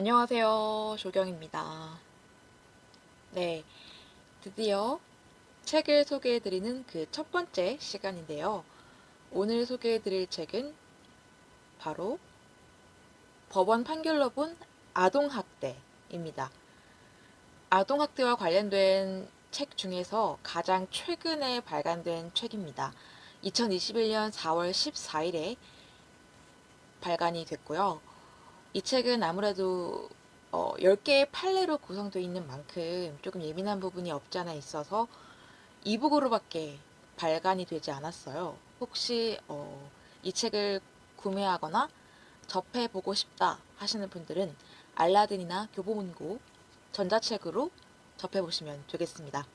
안녕하세요. 조경입니다. 네, 드디어 책을 소개해드리는 그 첫 번째 시간인데요. 오늘 소개해드릴 책은 바로 법원 판결로 본 아동학대입니다. 아동학대와 관련된 책 중에서 가장 최근에 발간된 책입니다. 2021년 4월 14일에 발간이 됐고요. 이 책은 아무래도 10개의 판례로 구성되어 있는 만큼 조금 예민한 부분이 없지 않아 있어서 이북으로밖에 발간이 되지 않았어요. 혹시 이 책을 구매하거나 접해보고 싶다 하시는 분들은 알라딘이나 교보문고 전자책으로 접해보시면 되겠습니다.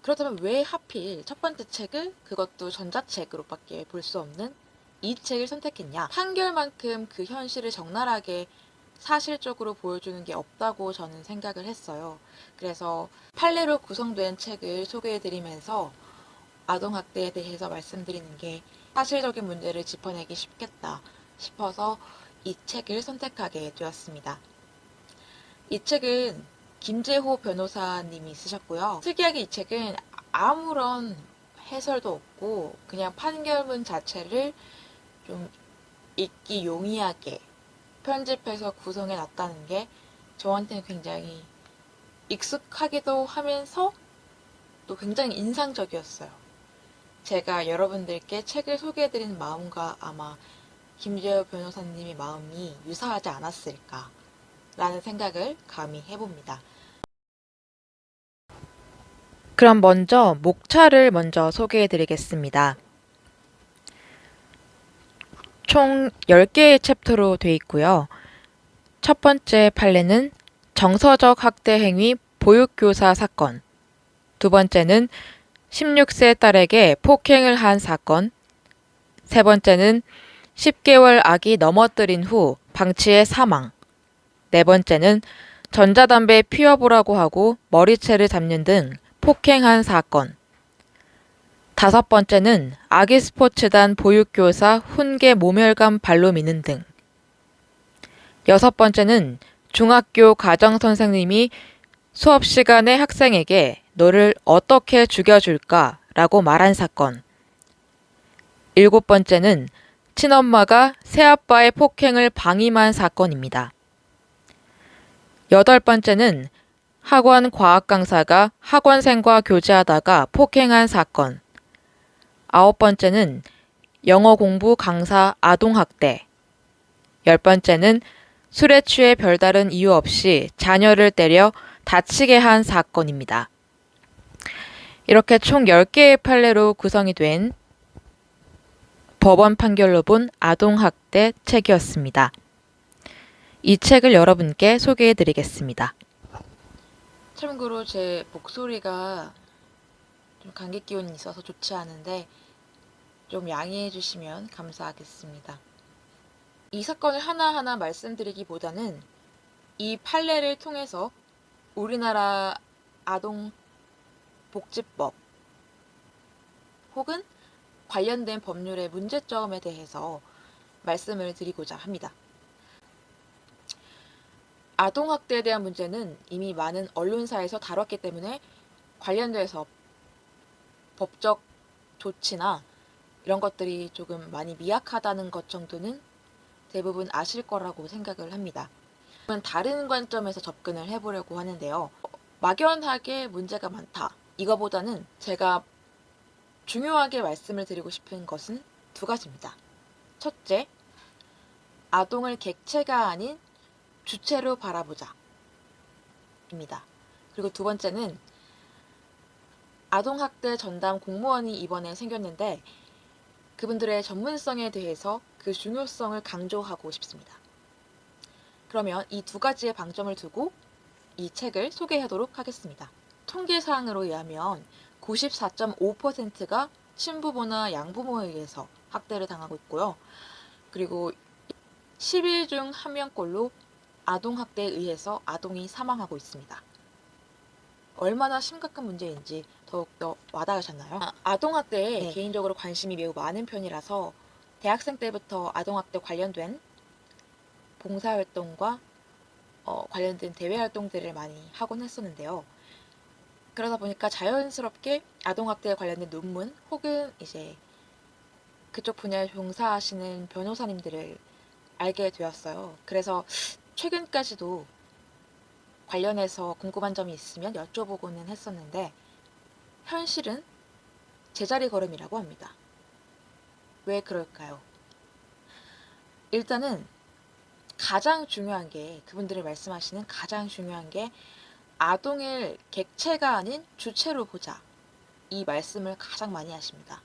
그렇다면 왜 하필 첫 번째 책을 그것도 전자책으로밖에 볼 수 없는 이 책을 선택했냐? 판결만큼 그 현실을 적나라하게 사실적으로 보여주는 게 없다고 저는 생각을 했어요. 그래서 판례로 구성된 책을 소개해드리면서 아동학대에 대해서 말씀드리는 게 사실적인 문제를 짚어내기 쉽겠다 싶어서 이 책을 선택하게 되었습니다. 이 책은 김재호 변호사님이 쓰셨고요. 특이하게 이 책은 아무런 해설도 없고 그냥 판결문 자체를 좀 읽기 용이하게 편집해서 구성해 놨다는 게 저한테는 굉장히 익숙하기도 하면서 또 굉장히 인상적이었어요. 제가 여러분들께 책을 소개해드리는 마음과 아마 김재호 변호사님의 마음이 유사하지 않았을까라는 생각을 감히 해봅니다. 그럼 먼저 목차를 먼저 소개해드리겠습니다. 총 10개의 챕터로 되어 있고요. 첫 번째 판례는 정서적 학대 행위 보육교사 사건, 두 번째는 16세 딸에게 폭행을 한 사건, 세 번째는 10개월 아기 넘어뜨린 후 방치해 사망, 네 번째는 전자담배 피워보라고 하고 머리채를 잡는 등 폭행한 사건, 다섯 번째는 아기 스포츠단 보육교사 훈계 모멸감 발로 미는 등, 여섯 번째는 중학교 가정선생님이 수업 시간에 학생에게 너를 어떻게 죽여줄까 라고 말한 사건, 일곱 번째는 친엄마가 새아빠의 폭행을 방임한 사건입니다. 여덟 번째는 학원 과학 강사가 학원생과 교제하다가 폭행한 사건, 아홉 번째는 영어 공부 강사 아동학대, 열 번째는 술에 취해 별다른 이유 없이 자녀를 때려 다치게 한 사건입니다. 이렇게 총 10개의 판례로 구성이 된 법원 판결로 본 아동학대 책이었습니다. 이 책을 여러분께 소개해 드리겠습니다. 참고로 제 목소리가 좀 감기 기운이 있어서 좋지 않은데 좀 양해해 주시면 감사하겠습니다. 이 사건을 하나하나 말씀드리기보다는 이 판례를 통해서 우리나라 아동복지법 혹은 관련된 법률의 문제점에 대해서 말씀을 드리고자 합니다. 아동학대에 대한 문제는 이미 많은 언론사에서 다뤘기 때문에 관련돼서 법적 조치나 이런 것들이 조금 많이 미약하다는 것 정도는 대부분 아실 거라고 생각을 합니다. 다른 관점에서 접근을 해보려고 하는데요. 막연하게 문제가 많다. 이거보다는 제가 중요하게 말씀을 드리고 싶은 것은 두 가지입니다. 첫째, 아동을 객체가 아닌 주체로 바라보자. 입니다. 그리고 두 번째는 아동학대 전담 공무원이 이번에 생겼는데 그분들의 전문성에 대해서 그 중요성을 강조하고 싶습니다. 그러면 이 두 가지의 방점을 두고 이 책을 소개하도록 하겠습니다. 통계사항으로 의하면 94.5%가 친부모나 양부모에 의해서 학대를 당하고 있고요. 그리고 10일 중 1명꼴로 아동학대에 의해서 아동이 사망하고 있습니다. 얼마나 심각한 문제인지 더욱더 와닿으셨나요? 아동학대에 개인적으로 관심이 매우 많은 편이라서 대학생 때부터 아동학대 관련된 봉사활동과 관련된 대외 활동들을 많이 하곤 했었는데요. 그러다 보니까 자연스럽게 아동학대에 관련된 논문 혹은 이제 그쪽 분야에 종사하시는 변호사님들을 알게 되었어요. 그래서 최근까지도 관련해서 궁금한 점이 있으면 여쭤보고는 했었는데 현실은 제자리 걸음이라고 합니다. 왜 그럴까요? 일단은 가장 중요한 게 그분들이 말씀하시는 가장 중요한 게 아동을 객체가 아닌 주체로 보자. 이 말씀을 가장 많이 하십니다.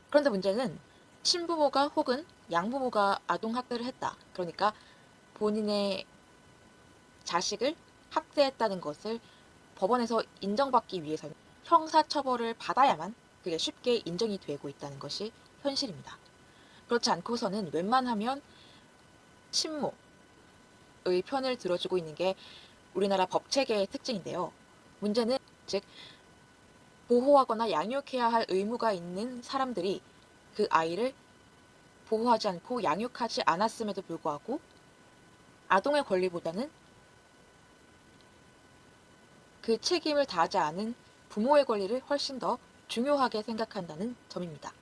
그런데 문제는 친부모가 혹은 양부모가 아동학대를 했다. 그러니까 본인의 자식을 학대했다는 것을 법원에서 인정받기 위해서는 형사처벌을 받아야만 그게 쉽게 인정이 되고 있다는 것이 현실입니다. 그렇지 않고서는 웬만하면 친모의 편을 들어주고 있는 게 우리나라 법체계의 특징인데요. 문제는 즉 보호하거나 양육해야 할 의무가 있는 사람들이 그 아이를 보호하지 않고 양육하지 않았음에도 불구하고 아동의 권리보다는 그 책임을 다하지 않은 부모의 권리를 훨씬 더 중요하게 생각한다는 점입니다.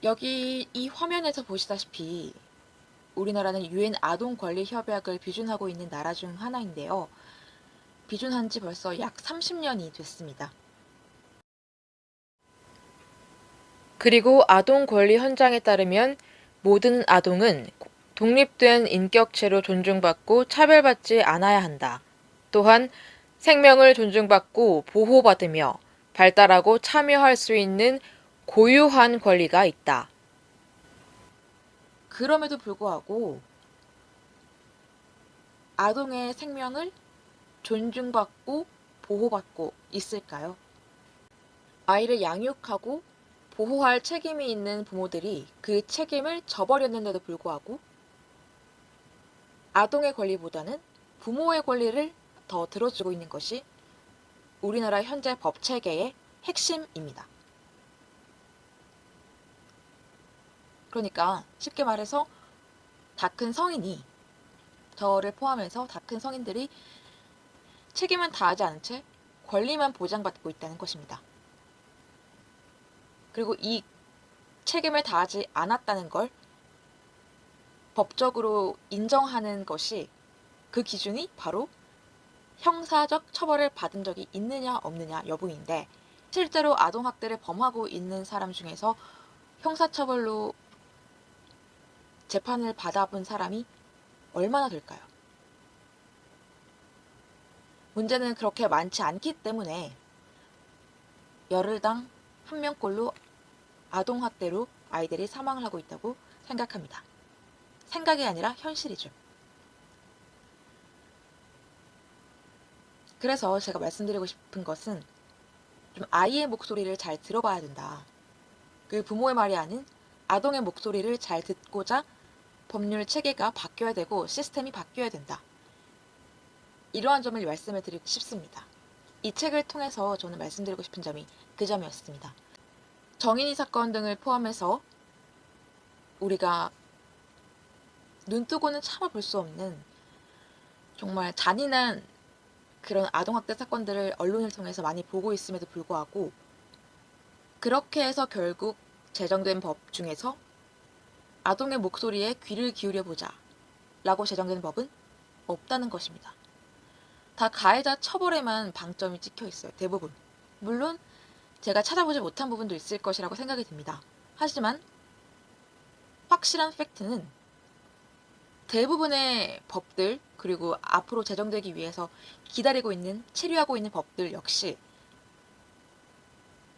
여기 이 화면에서 보시다시피 우리나라는 유엔 아동 권리 협약을 비준하고 있는 나라 중 하나인데요. 비준한 지 벌써 약 30년이 됐습니다. 그리고 아동 권리 헌장에 따르면 모든 아동은 독립된 인격체로 존중받고 차별받지 않아야 한다. 또한 생명을 존중받고 보호받으며 발달하고 참여할 수 있는 고유한 권리가 있다. 그럼에도 불구하고 아동의 생명을 존중받고 보호받고 있을까요? 아이를 양육하고 보호할 책임이 있는 부모들이 그 책임을 져버렸는데도 불구하고 아동의 권리보다는 부모의 권리를 더 들어주고 있는 것이 우리나라 현재 법체계의 핵심입니다. 그러니까 쉽게 말해서 다 큰 성인이 저를 포함해서 다 큰 성인들이 책임은 다하지 않은 채 권리만 보장받고 있다는 것입니다. 그리고 이 책임을 다하지 않았다는 걸 법적으로 인정하는 것이 그 기준이 바로 형사적 처벌을 받은 적이 있느냐 없느냐 여부인데 실제로 아동학대를 범하고 있는 사람 중에서 형사처벌로 재판을 받아본 사람이 얼마나 될까요? 문제는 그렇게 많지 않기 때문에 열흘당 한 명꼴로 아동학대로 아이들이 사망을 하고 있다고 생각합니다. 생각이 아니라 현실이죠. 그래서 제가 말씀드리고 싶은 것은 좀 아이의 목소리를 잘 들어봐야 된다. 그 부모의 말이 아닌 아동의 목소리를 잘 듣고자 법률 체계가 바뀌어야 되고 시스템이 바뀌어야 된다. 이러한 점을 말씀을 드리고 싶습니다. 이 책을 통해서 저는 말씀드리고 싶은 점이 그 점이었습니다. 정인이 사건 등을 포함해서 우리가 눈뜨고는 참아볼 수 없는 정말 잔인한 그런 아동학대 사건들을 언론을 통해서 많이 보고 있음에도 불구하고 그렇게 해서 결국 제정된 법 중에서 아동의 목소리에 귀를 기울여보자 라고 제정된 법은 없다는 것입니다. 다 가해자 처벌에만 방점이 찍혀 있어요. 대부분. 물론 제가 찾아보지 못한 부분도 있을 것이라고 생각이 듭니다. 하지만 확실한 팩트는 대부분의 법들 그리고 앞으로 제정되기 위해서 기다리고 있는 체류하고 있는 법들 역시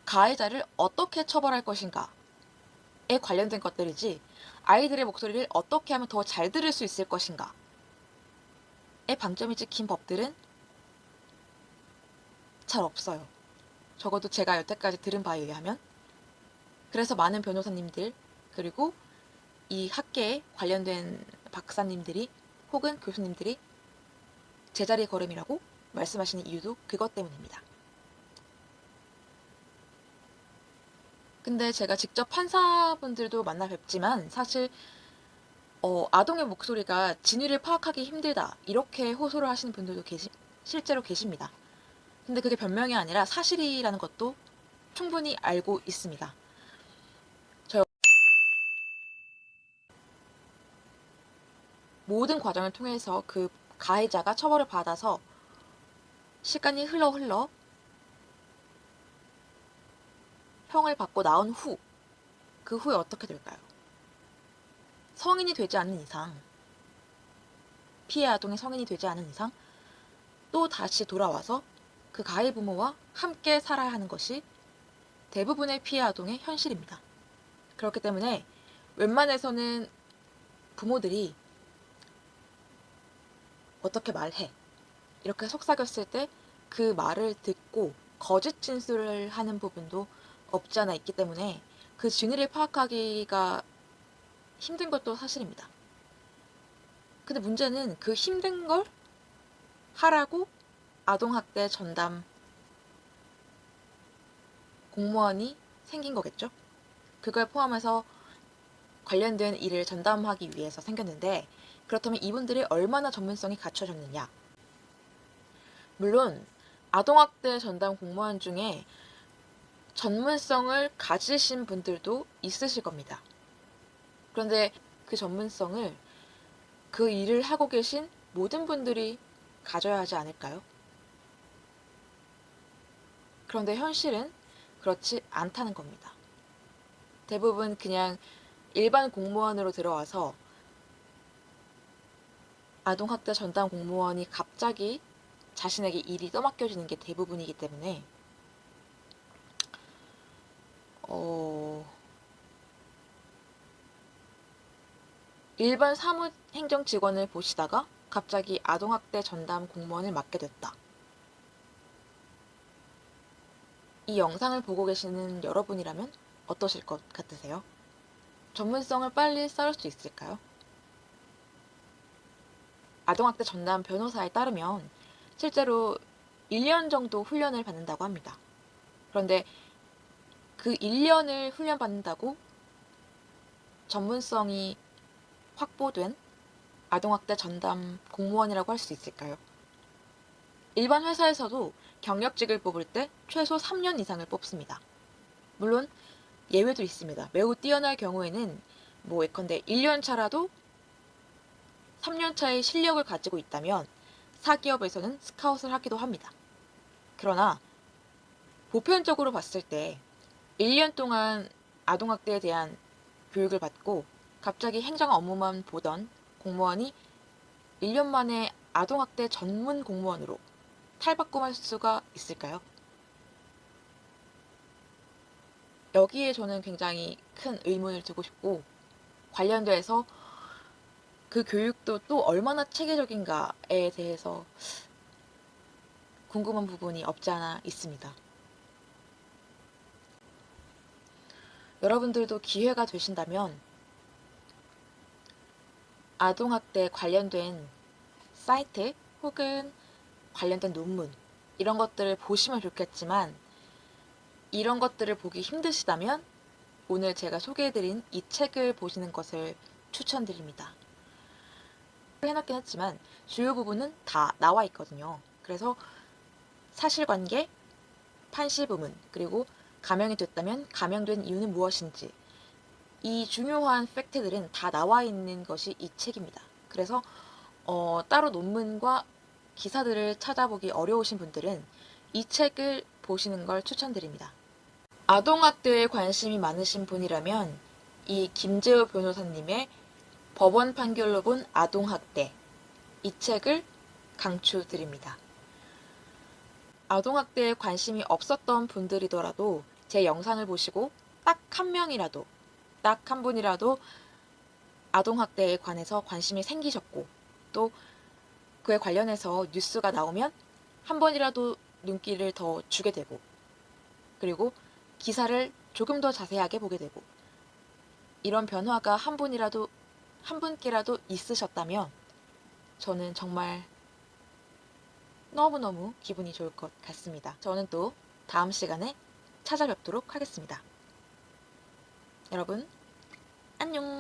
가해자를 어떻게 처벌할 것인가에 관련된 것들이지 아이들의 목소리를 어떻게 하면 더 잘 들을 수 있을 것인가에 방점이 찍힌 법들은 잘 없어요. 적어도 제가 여태까지 들은 바에 의하면. 그래서 많은 변호사님들 그리고 이 학계에 관련된 박사님들이 혹은 교수님들이 제자리 걸음이라고 말씀하시는 이유도 그것 때문입니다. 근데 제가 직접 판사분들도 만나 뵙지만 사실 아동의 목소리가 진위를 파악하기 힘들다 이렇게 호소를 하시는 분들도 실제로 계십니다. 근데 그게 변명이 아니라 사실이라는 것도 충분히 알고 있습니다. 모든 과정을 통해서 그 가해자가 처벌을 받아서 시간이 흘러 형을 받고 나온 후, 그 후에 어떻게 될까요? 성인이 되지 않는 이상, 피해 아동이 성인이 되지 않은 이상 또 다시 돌아와서 그 가해 부모와 함께 살아야 하는 것이 대부분의 피해 아동의 현실입니다. 그렇기 때문에 웬만해서는 부모들이 어떻게 말해 이렇게 속삭였을 때 그 말을 듣고 거짓 진술을 하는 부분도 없지 않아 있기 때문에 그 진위를 파악하기가 힘든 것도 사실입니다. 근데 문제는 그 힘든 걸 하라고 아동학대 전담 공무원이 생긴 거겠죠? 그걸 포함해서 관련된 일을 전담하기 위해서 생겼는데, 그렇다면 이분들이 얼마나 전문성이 갖춰졌느냐? 물론 아동학대 전담 공무원 중에 전문성을 가지신 분들도 있으실 겁니다. 그런데 그 전문성을 그 일을 하고 계신 모든 분들이 가져야 하지 않을까요? 그런데 현실은 그렇지 않다는 겁니다. 대부분 그냥 일반 공무원으로 들어와서 아동학대 전담 공무원이 갑자기 자신에게 일이 떠맡겨지는 게 대부분이기 때문에 일반 사무행정 직원을 보시다가 갑자기 아동학대 전담 공무원을 맡게 됐다. 이 영상을 보고 계시는 여러분이라면 어떠실 것 같으세요? 전문성을 빨리 쌓을 수 있을까요? 아동학대 전담 변호사에 따르면 실제로 1년 정도 훈련을 받는다고 합니다. 그런데 그 1년을 훈련받는다고 전문성이 확보된 아동학대 전담 공무원이라고 할 수 있을까요? 일반 회사에서도 경력직을 뽑을 때 최소 3년 이상을 뽑습니다. 물론 예외도 있습니다. 매우 뛰어날 경우에는 예컨대 1년 차라도 3년 차의 실력을 가지고 있다면 사기업에서는 스카웃을 하기도 합니다. 그러나 보편적으로 봤을 때 1년 동안 아동학대에 대한 교육을 받고 갑자기 행정 업무만 보던 공무원이 1년 만에 아동학대 전문 공무원으로 탈바꿈할 수가 있을까요? 여기에 저는 굉장히 큰 의문을 두고 싶고, 관련돼서 그 교육도 또 얼마나 체계적인가에 대해서 궁금한 부분이 없지 않아 있습니다. 여러분들도 기회가 되신다면 아동학대 관련된 사이트 혹은 관련된 논문 이런 것들을 보시면 좋겠지만, 이런 것들을 보기 힘드시다면 오늘 제가 소개해드린 이 책을 보시는 것을 추천드립니다. 해놨긴 했지만 주요 부분은 다 나와 있거든요. 그래서 사실관계, 판시부문, 그리고 감형이 됐다면 감형된 이유는 무엇인지, 이 중요한 팩트들은 다 나와 있는 것이 이 책입니다. 그래서 따로 논문과 기사들을 찾아보기 어려우신 분들은 이 책을 보시는 걸 추천드립니다. 아동학대에 관심이 많으신 분이라면 이 김재호 변호사님의 법원 판결로 본 아동학대, 이 책을 강추드립니다. 아동학대에 관심이 없었던 분들이더라도 제 영상을 보시고 딱 한 명이라도, 딱 한 분이라도 아동학대에 관해서 관심이 생기셨고, 또 그에 관련해서 뉴스가 나오면 한 번이라도 눈길을 더 주게 되고, 그리고 기사를 조금 더 자세하게 보게 되고, 이런 변화가 한 분께라도 있으셨다면 저는 정말 너무너무 기분이 좋을 것 같습니다. 저는 또 다음 시간에 찾아뵙도록 하겠습니다. 여러분, 안녕!